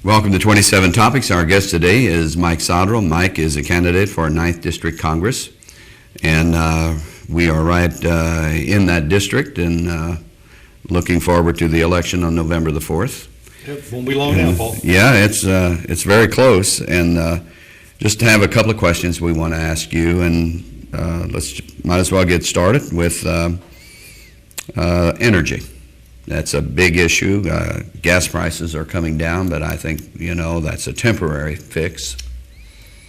Welcome to 27 Topics. Our guest today is Mike Sodrel. Mike is a candidate for 9th District Congress, and we are right in that district and looking forward to the election on November the 4th. It won't be long now, Paul. Yeah, it's very close, and just have a couple of questions we want to ask you, and might as well get started with energy. That's a big issue. Gas prices are coming down, but I think, that's a temporary fix.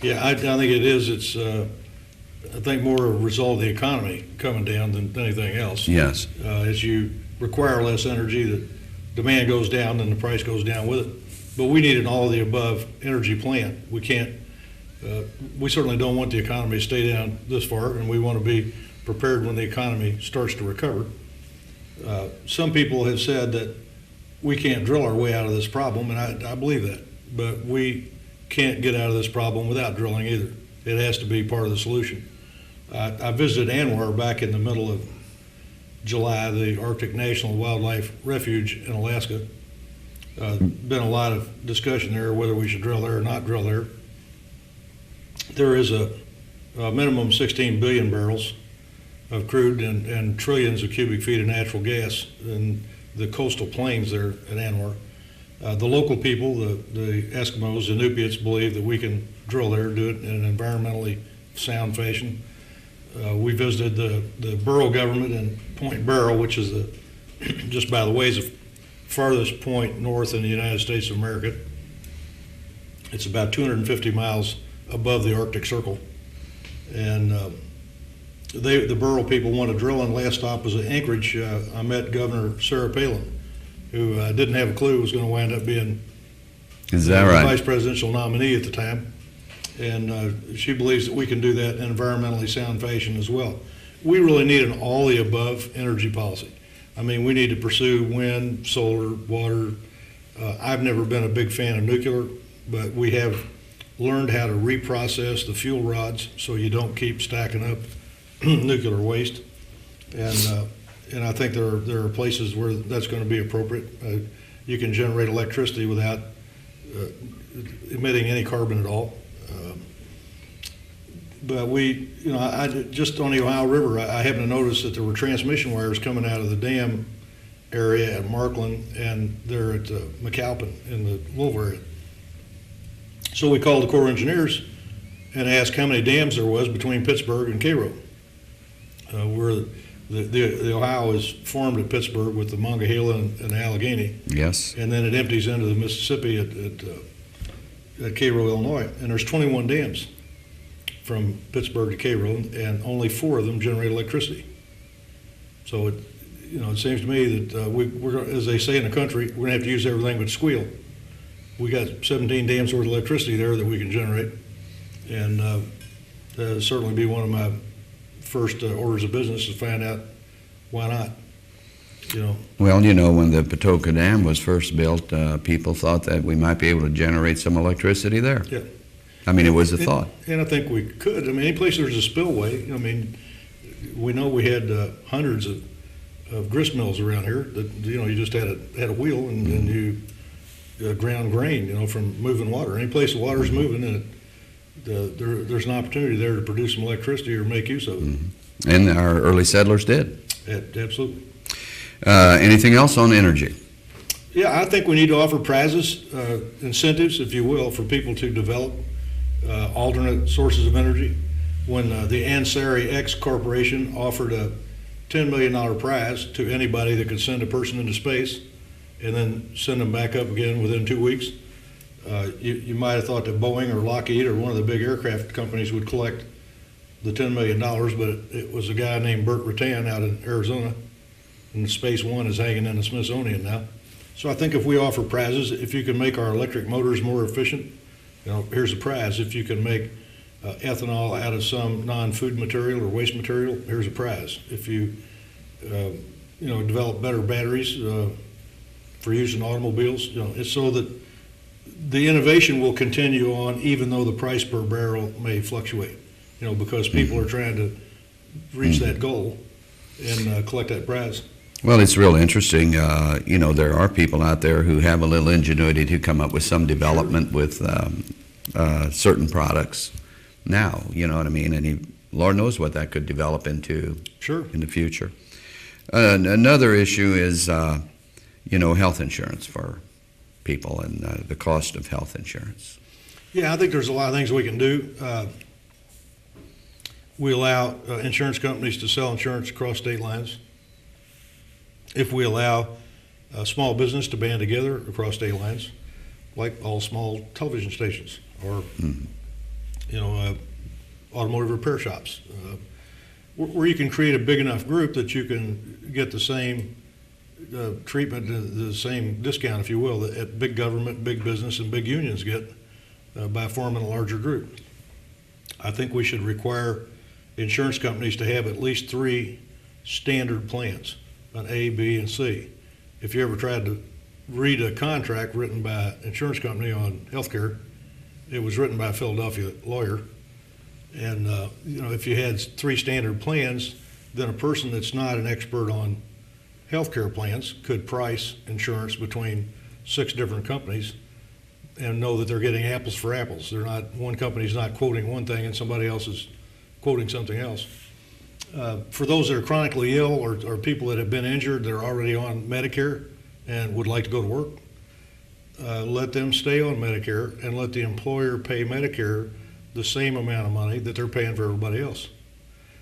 Yeah, I think it is. It's, I think, more a result of the economy coming down than anything else. Yes. As you require less energy, the demand goes down, then the price goes down with it. But we need an all-of-the-above energy plan. We can't, we certainly don't want the economy to stay down this far, and we want to be prepared when the economy starts to recover. Some people have said that we can't drill our way out of this problem, and I believe that. But we can't get out of this problem without drilling either. It has to be part of the solution. I visited Anwar back in the middle of July, the Arctic National Wildlife Refuge in Alaska. Been a lot of discussion there whether we should drill there or not drill there. There is a minimum 16 billion barrels of crude and trillions of cubic feet of natural gas in the coastal plains there at Anwar. The local people, the Eskimos, the Inupiats, believe that we can drill there, do it in an environmentally sound fashion. We visited the borough government in Point Barrow, which is just by the way, is the farthest point north in the United States of America. It's about 250 miles above the Arctic Circle. And the borough people want to drill, and last stop was at Anchorage. I met Governor Sarah Palin, who didn't have a clue was going to wind up being the right? Vice presidential nominee at the time. And she believes that we can do that in an environmentally sound fashion as well. We really need an all-the-above energy policy. I mean, we need to pursue wind, solar, water. I've never been a big fan of nuclear, but we have learned how to reprocess the fuel rods so you don't keep stacking up nuclear waste, and I think there are places where that's going to be appropriate. You can generate electricity without emitting any carbon at all. But I just on the Ohio River, I happened to notice that there were transmission wires coming out of the dam area at Markland, and they're at McAlpin in the Louisville area. So we called the Corps of Engineers and asked how many dams there was between Pittsburgh and Cairo. Where the Ohio is formed at Pittsburgh with the Monongahela and the Allegheny. Yes. And then it empties into the Mississippi at Cairo, Illinois. And there's 21 dams from Pittsburgh to Cairo, and only 4 of them generate electricity. So it seems to me that we're, as they say in the country, we're going to have to use everything but squeal. We got 17 dams worth of electricity there that we can generate, and that'll certainly be one of my first orders of business to find out why not. Well, when the Patoka Dam was first built, people thought that we might be able to generate some electricity there. Yeah. I mean, it was a thought. And I think we could. I mean, any place there's a spillway, we know we had hundreds of grist mills around here that, you just had a wheel and you ground grain, from moving water. Any place the water's moving, and there's an opportunity there to produce some electricity or make use of it. Mm-hmm. And our early settlers did. Absolutely. Anything else on energy? Yeah, I think we need to offer prizes, incentives, if you will, for people to develop alternate sources of energy. When the Ansari X Corporation offered a $10 million prize to anybody that could send a person into space and then send them back up again within 2 weeks, you might have thought that Boeing or Lockheed or one of the big aircraft companies would collect the $10 million, but it was a guy named Burt Rutan out in Arizona, and Space One is hanging in the Smithsonian now. So I think if we offer prizes, if you can make our electric motors more efficient, here's a prize. If you can make ethanol out of some non-food material or waste material, here's a prize. If you develop better batteries for use in automobiles, it's so that the innovation will continue on even though the price per barrel may fluctuate, because people are trying to reach that goal and collect that prize. Well, it's real interesting. There are people out there who have a little ingenuity to come up with some development with certain products now, you know what I mean? And Lord knows what that could develop into in the future. Another issue is, health insurance for people and the cost of health insurance. Yeah, I think there's a lot of things we can do. We allow insurance companies to sell insurance across state lines. If we allow small business to band together across state lines, like all small television stations or, automotive repair shops, where you can create a big enough group that you can get the same treatment, the same discount, if you will, that big government, big business, and big unions get by forming a larger group. I think we should require insurance companies to have at least 3 standard plans, an A, B, and C. If you ever tried to read a contract written by an insurance company on healthcare, it was written by a Philadelphia lawyer. And, if you had 3 standard plans, then a person that's not an expert on healthcare plans could price insurance between 6 different companies and know that they're getting apples for apples. They're not, one company's not quoting one thing and somebody else is quoting something else. For those that are chronically ill or people that have been injured that are already on Medicare and would like to go to work, let them stay on Medicare and let the employer pay Medicare the same amount of money that they're paying for everybody else.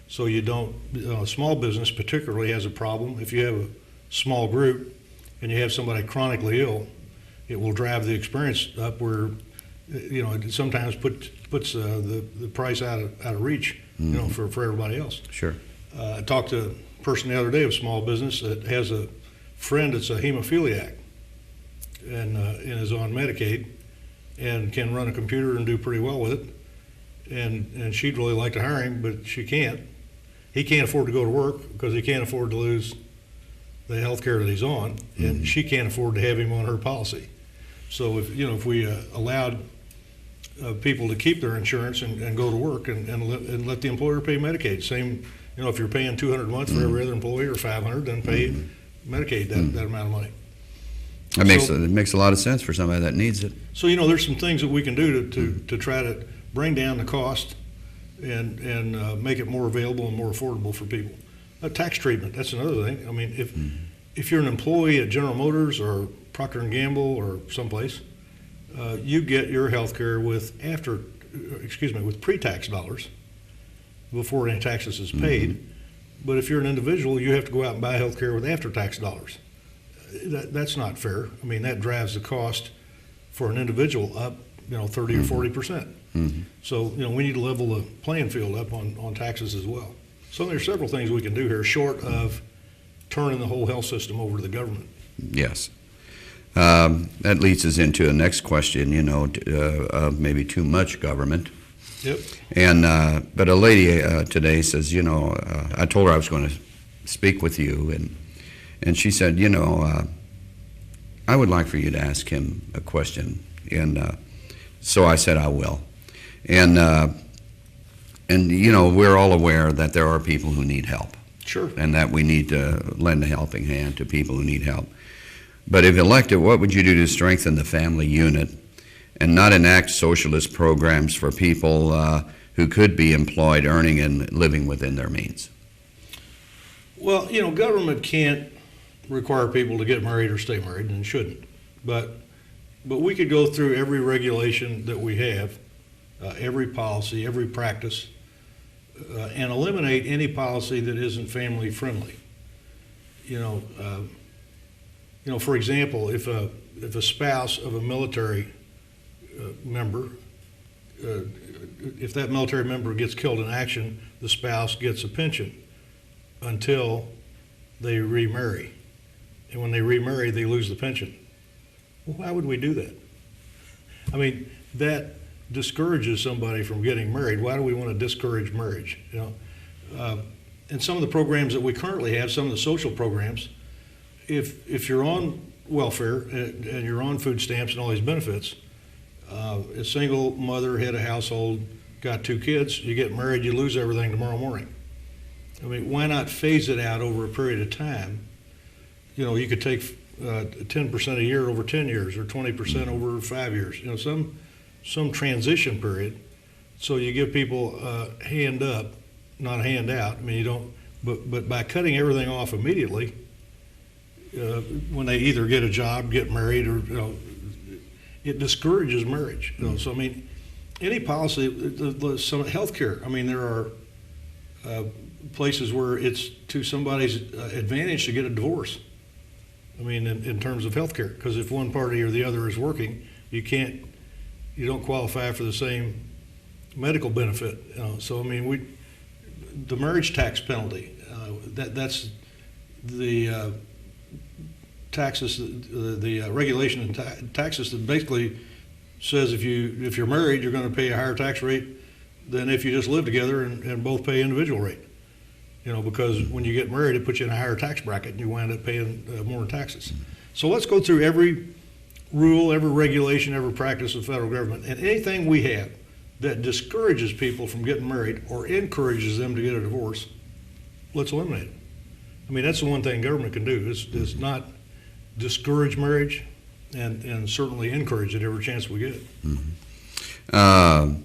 So you don't, a small business particularly has a problem. If you have a small group and you have somebody chronically ill, it will drive the experience up where, it sometimes puts the price out of reach, for everybody else. Sure. I talked to a person the other day of small business that has a friend that's a hemophiliac and is on Medicaid and can run a computer and do pretty well with it. And she'd really like to hire him, but she can't. He can't afford to go to work because he can't afford to lose the health care that he's on, and she can't afford to have him on her policy. So if we allowed people to keep their insurance and go to work and let the employer pay Medicaid, same, if you're paying $200 a month for every other employee or $500, then pay Medicaid that amount of money. It makes a lot of sense for somebody that needs it. So there's some things that we can do to try to bring down the cost and make it more available and more affordable for people. Tax treatment, that's another thing. I mean, if you're an employee at General Motors or Procter & Gamble or someplace, you get your health care with pre-tax dollars before any taxes is paid. But if you're an individual, you have to go out and buy health care with after-tax dollars. That's not fair. I mean, that drives the cost for an individual up, 30 or 40%. So, we need to level the playing field up on taxes as well. So there's several things we can do here short of turning the whole health system over to the government. Yes. That leads us into the next question, maybe too much government. Yep. And but a lady today says, I told her I was going to speak with you, and she said, I would like for you to ask him a question. And so I said I will. And we're all aware that there are people who need help. Sure. And that we need to lend a helping hand to people who need help. But if elected, what would you do to strengthen the family unit and not enact socialist programs for people who could be employed, earning and living within their means? Well, government can't require people to get married or stay married, and shouldn't. But we could go through every regulation that we have, every policy, every practice, and eliminate any policy that isn't family friendly. For example, if a spouse of a military member, if that military member gets killed in action, the spouse gets a pension until they remarry. And when they remarry, they lose the pension. Well, why would we do that? I mean, that discourages somebody from getting married. Why do we want to discourage marriage? And some of the programs that we currently have, some of the social programs, if you're on welfare and you're on food stamps and all these benefits, a single mother, head of household, got 2 kids, you get married, you lose everything tomorrow morning. I mean, why not phase it out over a period of time you could take 10% a year over 10 years or 20% over 5 years, some transition period. So you give people hand up, not a hand out. I mean, you don't, but by cutting everything off immediately, when they either get a job, get married, or it discourages marriage. So I mean, any policy, some healthcare. I mean, there are places where it's to somebody's advantage to get a divorce. I mean, in terms of healthcare, because if one party or the other is working, you don't qualify for the same medical benefit. So I mean, the marriage tax penalty. That's the taxes, the regulation and taxes that basically says if you're married, you're going to pay a higher tax rate than if you just live together and both pay individual rate. Because when you get married, it puts you in a higher tax bracket and you wind up paying more in taxes. So let's go through every rule, every regulation, every practice of the federal government, and anything we have that discourages people from getting married or encourages them to get a divorce, let's eliminate it. I mean, that's the one thing government can do is not discourage marriage and certainly encourage it every chance we get it. Mm-hmm.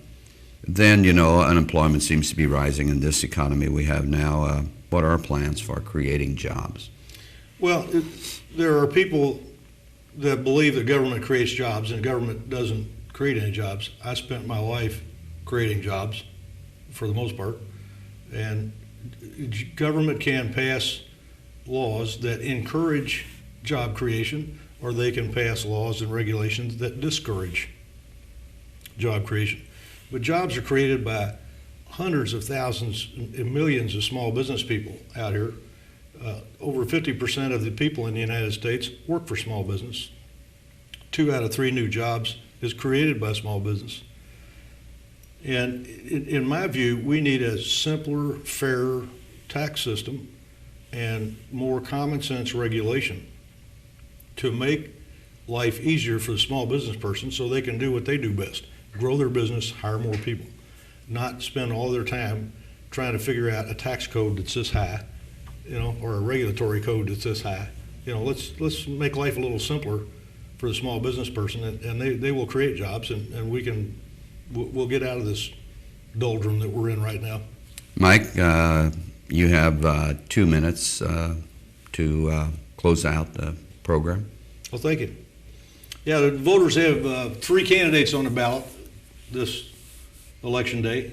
Then, unemployment seems to be rising in this economy we have now. What are our plans for creating jobs? Well, there are people that believe that government creates jobs and government doesn't create any jobs. I spent my life creating jobs for the most part, and government can pass laws that encourage job creation, or they can pass laws and regulations that discourage job creation. But jobs are created by hundreds of thousands and millions of small business people out here. Over 50% of the people in the United States work for small business. 2 out of 3 new jobs is created by small business. And in my view, we need a simpler, fairer tax system and more common sense regulation to make life easier for the small business person so they can do what they do best, grow their business, hire more people, not spend all their time trying to figure out a tax code that's this high, or a regulatory code that's this high. Let's make life a little simpler for the small business person, and they will create jobs, and we'll get out of this doldrum that we're in right now. Mike, you have 2 minutes to close out the program. Well, thank you. Yeah, the voters have 3 candidates on the ballot this election day.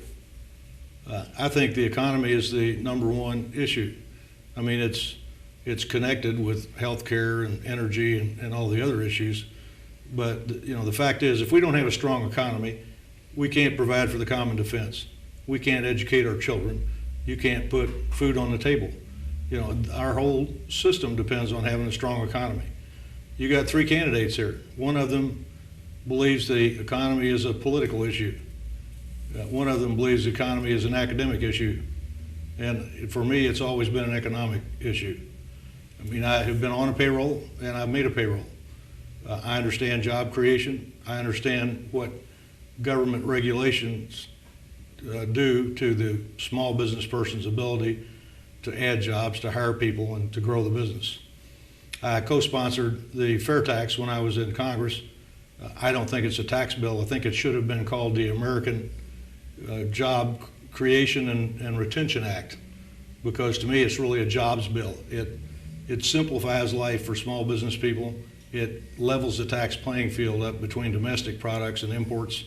I think the economy is the number one issue. I mean, it's connected with health care and energy and all the other issues. But the fact is, if we don't have a strong economy, we can't provide for the common defense. We can't educate our children. You can't put food on the table. Our whole system depends on having a strong economy. You got 3 candidates here. One of them believes the economy is a political issue. One of them believes the economy is an academic issue. And for me, it's always been an economic issue. I mean, I have been on a payroll and I've made a payroll. I understand job creation. I understand what government regulations do to the small business person's ability to add jobs, to hire people, and to grow the business. I co-sponsored the fair tax when I was in Congress. I don't think it's a tax bill. I think it should have been called the American Job Creation and Retention Act, because to me it's really a jobs bill. It simplifies life for small business people. It levels the tax playing field up between domestic products and imports,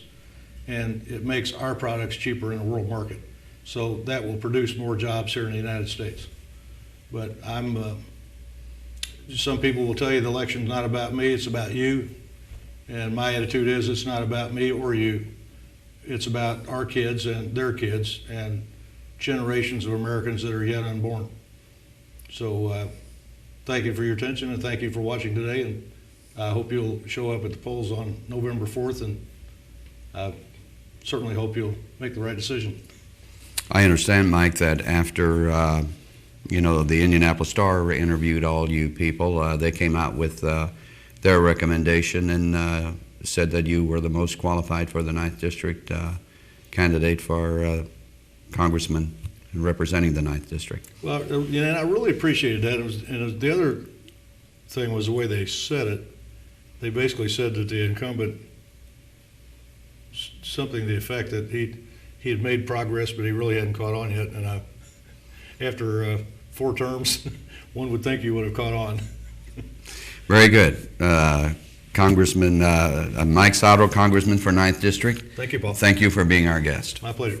and it makes our products cheaper in the world market. So that will produce more jobs here in the United States. But some people will tell you the election's not about me, it's about you. And my attitude is it's not about me or you. It's about our kids and their kids and generations of Americans that are yet unborn. So thank you for your attention, and thank you for watching today. And I hope you'll show up at the polls on November 4th, and I certainly hope you'll make the right decision. I understand, Mike, that after the Indianapolis Star interviewed all you people, they came out with their recommendation and said that you were the most qualified for the 9th District candidate for congressman representing the 9th District. Well, I really appreciated that. It was the other thing was the way they said it. They basically said that the incumbent, something to the effect that he had made progress, but he really hadn't caught on yet. And after 4 terms, one would think he would have caught on. Very good. Congressman Mike Sodrel, Congressman for 9th District. Thank you, Paul. Thank you for being our guest. My pleasure.